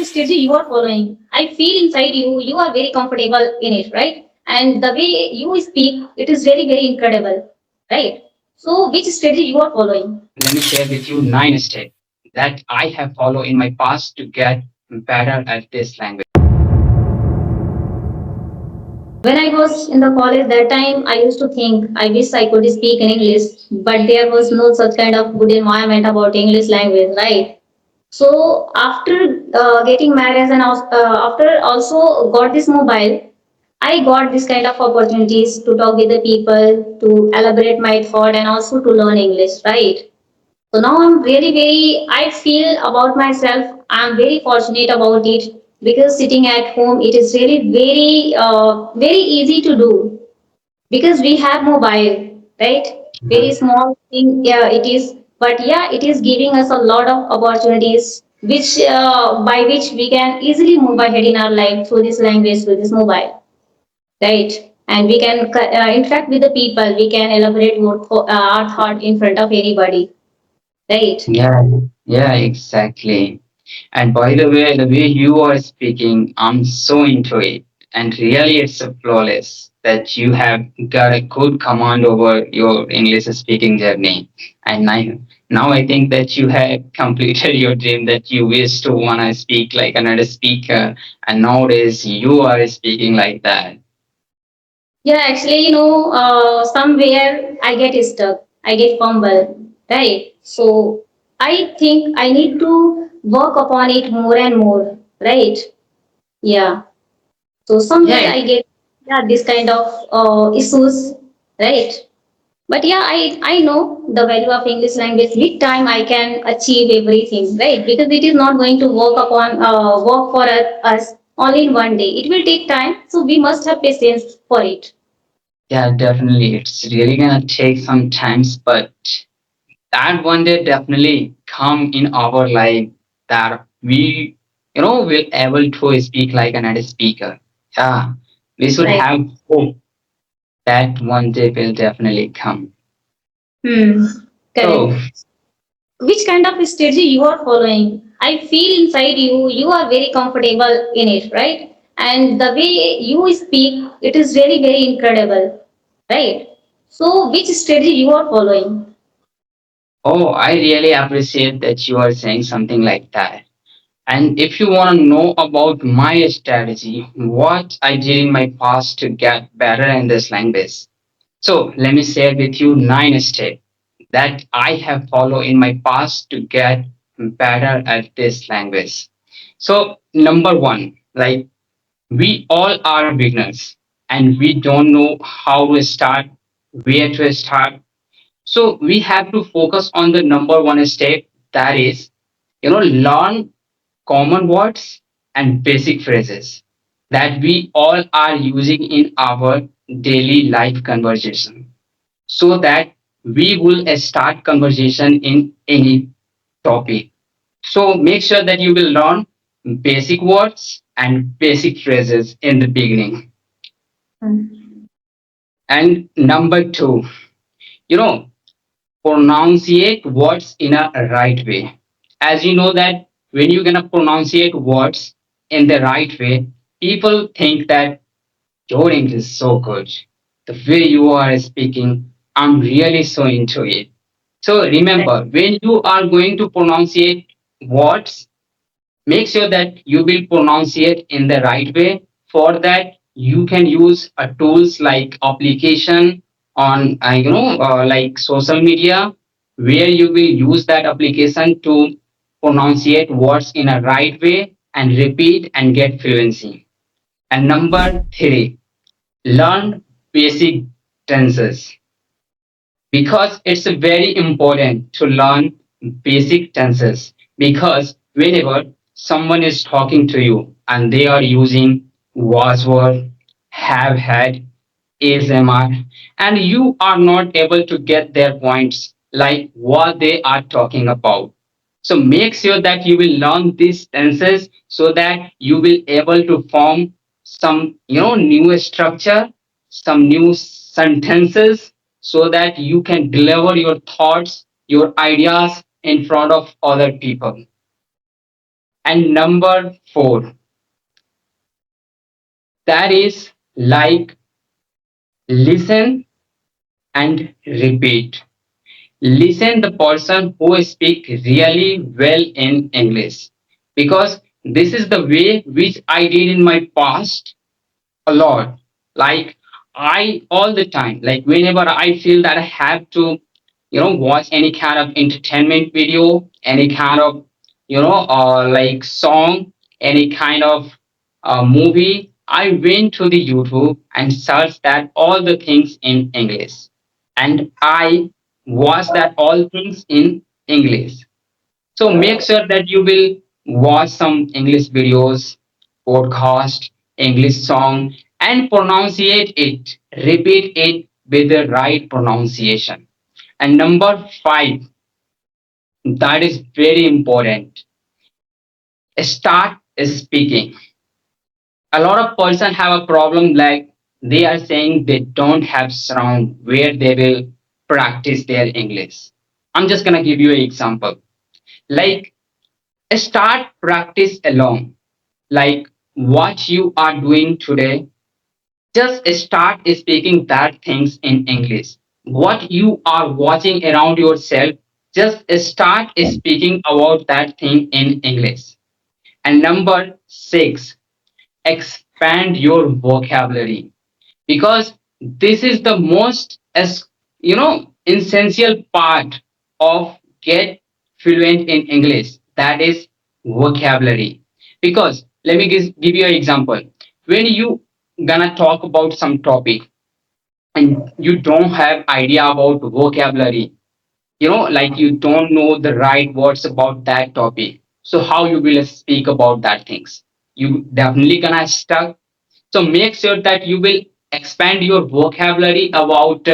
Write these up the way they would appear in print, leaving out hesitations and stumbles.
strategy you are following? I feel inside you, you are very comfortable in it, right? And the way you speak, it is very, very incredible, right? So, which strategy you are following? Let me share with you 9 steps that I have followed in my past to get better at this language. When I was in the college that time, I used to think I wish I could speak in English, but there was no such kind of good environment about English language, right? So after getting married and after also got this mobile, I got this kind of opportunities to talk with the people, to elaborate my thought, and also to learn English, right? So now I'm really very, I feel about myself, I'm very fortunate about it because sitting at home, it is really very easy to do because we have mobile, right? Very Mhm. small thing, yeah, it is, but yeah, it is giving us a lot of opportunities which by which we can easily move ahead in our life through this language, through this mobile, right? And we can interact with the people, we can elaborate our thought in front of anybody, right? Yeah, yeah, exactly. And by the way you are speaking, I'm so into it. And really, it's a flawless that you have got a good command over your English speaking journey. And now I think that you have completed your dream that you wish to want to speak like another speaker. And nowadays, you are speaking like that. Yeah, actually, somewhere I get stuck, I get fumble, right? So I think I need to work upon it more and more, right? Yeah. So somewhere Yeah, I get yeah this kind of issues, right? But yeah, I know the value of English language. With time, I can achieve everything, right? Because it is not going to work for us only in one day. It will take time, so we must have patience for it. yeah, definitely. It's really gonna take some times, but that one day definitely come in our life that we will able to speak like another speaker. Yeah, we should Right. have hope that one day will definitely come. Hmm. So Correct. Which kind of strategy you are following? I feel inside you, you are very comfortable in it, right? And the way you speak, it is really very incredible, right? So, which strategy you are following? oh, I really appreciate that you are saying something like that. And if you want to know about my strategy, what I did in my past to get better in this language, so let me share with you 9 steps that I have followed in my past to get better at this language. So number one, like we all are beginners and we don't know how to start, where to start. So we have to focus on the number one step, that is, learn common words and basic phrases that we all are using in our daily life conversation so that we will start conversation in any topic. So make sure that you will learn basic words and basic phrases in the beginning. Hmm. And number two, you know, pronunciate words in a right way. As you know that when you're gonna pronunciate words in the right way, people think that your English is so good. The way you are speaking, I'm really so into it. So Right. remember, when you are going to pronunciate words, make sure that you will pronunciate in the right way. For that, you can use tools like application on, like social media, where you will use that application to pronunciate words in a right way and repeat and get fluency. And number three, learn basic tenses because it's very important to learn basic tenses because whenever someone is talking to you and they are using was were, have had, is am I, and you are not able to get their points like what they are talking about. So make sure that you will learn these tenses so that you will able to form some new structure, some new sentences so that you can deliver your thoughts, your ideas in front of other people. And number four, that is like listen and repeat. Listen the person who speak really well in English, because this is the way which I did in my past a lot. Like I all the time, like whenever I feel that I have to, watch any kind of entertainment video, any kind of, like song, any kind of movie, I went to the YouTube and searched that all the things in English, and I watch that all things in English. So make sure that you will watch some English videos, podcast, English song, and pronunciate it. Repeat it with the right pronunciation. And number five, that is very important. Start speaking. A lot of person have a problem, like they are saying they don't have surround where they will practice their English. I'm just gonna give you an example. Like start practice alone, like what you are doing today. Just start speaking that things in English. What you are watching around yourself, just start speaking about that thing in English. And number six, expand your vocabulary, because this is the most essential part of get fluent in English, that is vocabulary. Because let me give you an example. When you gonna talk about some topic and you don't have idea about vocabulary, like you don't know the right words about that topic, so how you will speak about that things? You definitely gonna stuck. So make sure that you will expand your vocabulary about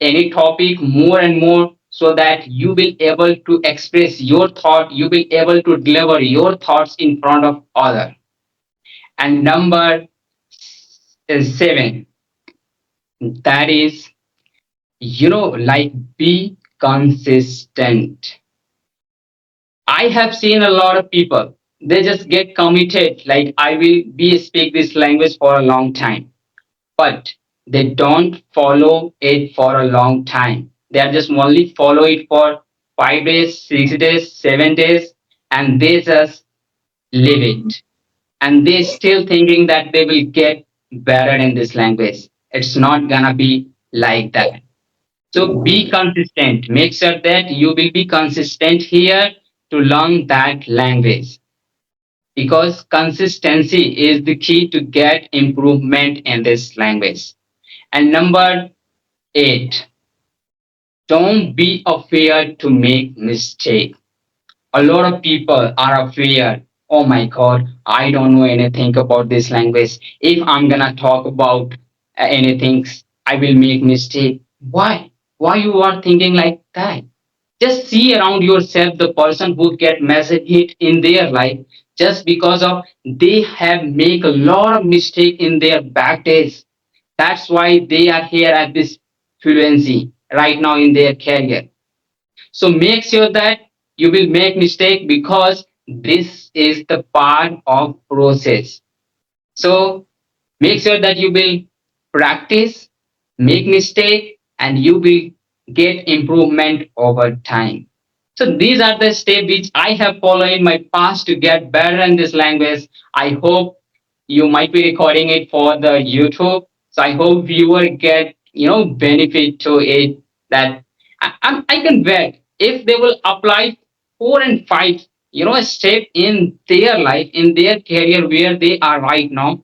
any topic more and more, so that you will able to express your thought, you will able to deliver your thoughts in front of other. And number seven, that is, like be consistent. I have seen a lot of people, they just get committed, like I will be speak this language for a long time, but they don't follow it for a long time. They are just only follow it for 5 days, 6 days, 7 days, and they just leave it. And they still thinking that they will get better in this language. It's not gonna be like that. So be consistent. Make sure that you will be consistent here to learn that language, because consistency is the key to get improvement in this language. And number eight, don't be afraid to make mistake. A lot of people are afraid. Oh my God, I don't know anything about this language. If I'm gonna talk about anything, I will make mistake. Why? Why you are thinking like that? Just see around yourself the person who get massive hit in their life, just because of they have make a lot of mistake in their back days. That's why they are here at this fluency right now in their career. So make sure that you will make mistake, because this is the part of process. So make sure that you will practice, make mistake, and you will get improvement over time. So these are the steps which I have followed in my past to get better in this language. I hope you might be recording it for the YouTube. So I hope viewer get benefit to it. That I can bet if they will apply 4 and 5 step in their life, in their career where they are right now,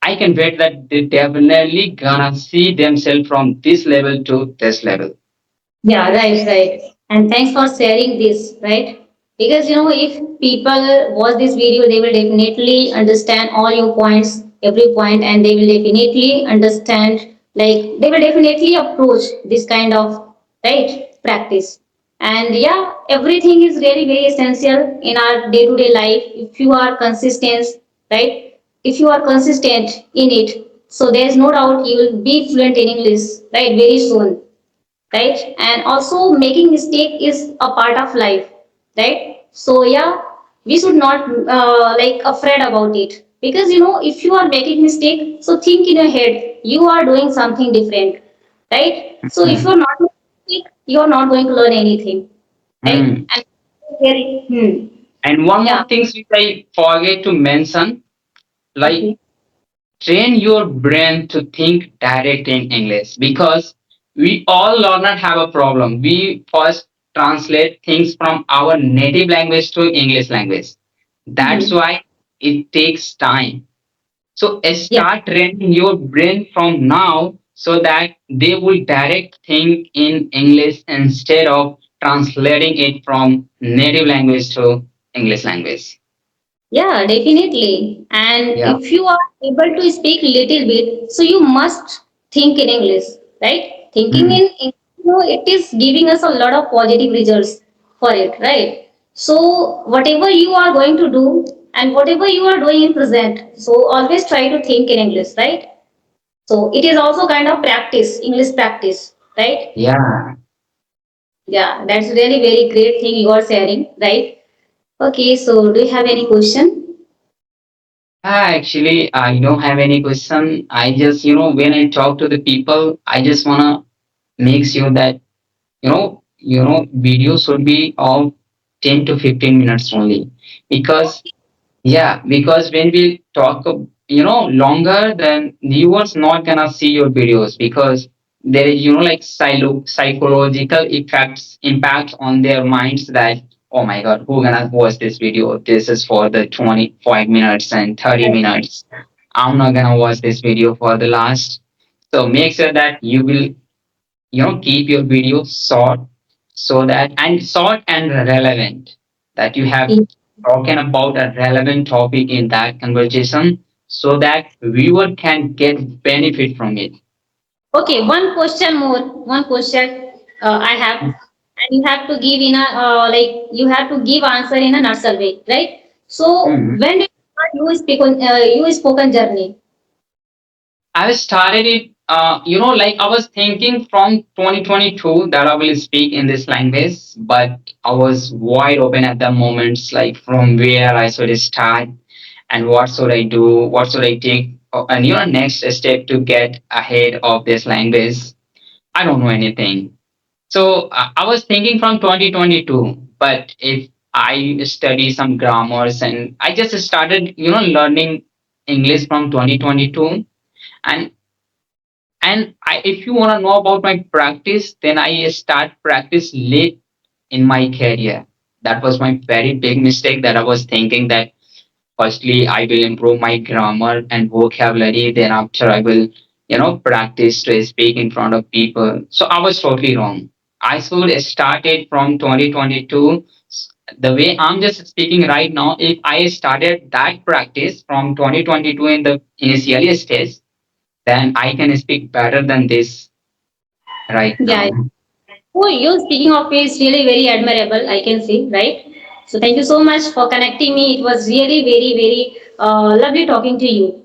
I can bet that they definitely gonna see themselves from this level to this level. Yeah, right, right. And thanks for sharing this, right? Because if people watch this video, they will definitely understand all your points, every point, and they will definitely understand, like they will definitely approach this kind of right practice. And yeah, everything is really very essential in our day-to-day life. If you are consistent, right? If you are consistent in it, so there is no doubt you will be fluent in English, right? Very soon, right? And also making mistake is a part of life, right? So yeah, we should not like afraid about it, because if you are making mistake, so think in your head you are doing something different, right? So if Mm. you're not making mistake, you're not going to learn anything, right? Mm. And very And one yeah. more thing which I forget to mention, like Okay. train your brain to think direct in English, because we all learner have a problem. We first translate things from our native language to English language. That's Hmm. why it takes time. So Yeah. start training your brain from now so that they will direct think in English instead of translating it from native language to English language. Yeah, definitely. And Yeah. if you are able to speak little bit, so you must think in English, right? Thinking Mm. in English, it is giving us a lot of positive results for it, right? So whatever you are going to do and whatever you are doing in present, so always try to think in English, right? So it is also kind of practice, English practice, right? Yeah. Yeah, that's really very great thing you are sharing, right? Okay, so do you have any question? Actually, I don't have any question. I just, when I talk to the people, I just wanna make sure that video should be of 10 to 15 minutes only, because yeah, because when we talk, longer, then viewers not gonna see your videos, because there is, like psychological effects impact on their minds that, oh my God, who gonna watch this video? This is for the 25 minutes and 30 minutes. I'm not gonna watch this video for the last. So make sure that you will, keep your video short, so that and short and relevant, that you have talking about a relevant topic in that conversation, so that viewer can get benefit from it. Okay, one question more. One question I have, and you have to give in a like you have to give answer in a nutshell way, right? So Mhm. when did you start you spoken journey? I started it, like I was thinking from 2022 that I will speak in this language, but I was wide open at the moments, like from where I should start and what should I do, what should I take, and next step to get ahead of this language. I don't know anything. So I was thinking from 2022, but if I study some grammars, and I just started, learning English from 2022. and if you want to know about my practice, then I start practice late in my career. That was my very big mistake, that I was thinking that firstly I will improve my grammar and vocabulary, then after I will, practice to speak in front of people. So I was totally wrong. I should start it from 2022. The way I'm just speaking right now, if I started that practice from 2022 in the initial stage, then I can speak better than this right Yeah. now. Oh, your speaking of is really very admirable. I can see, right? So thank you so much for connecting me. It was really very very lovely talking to you.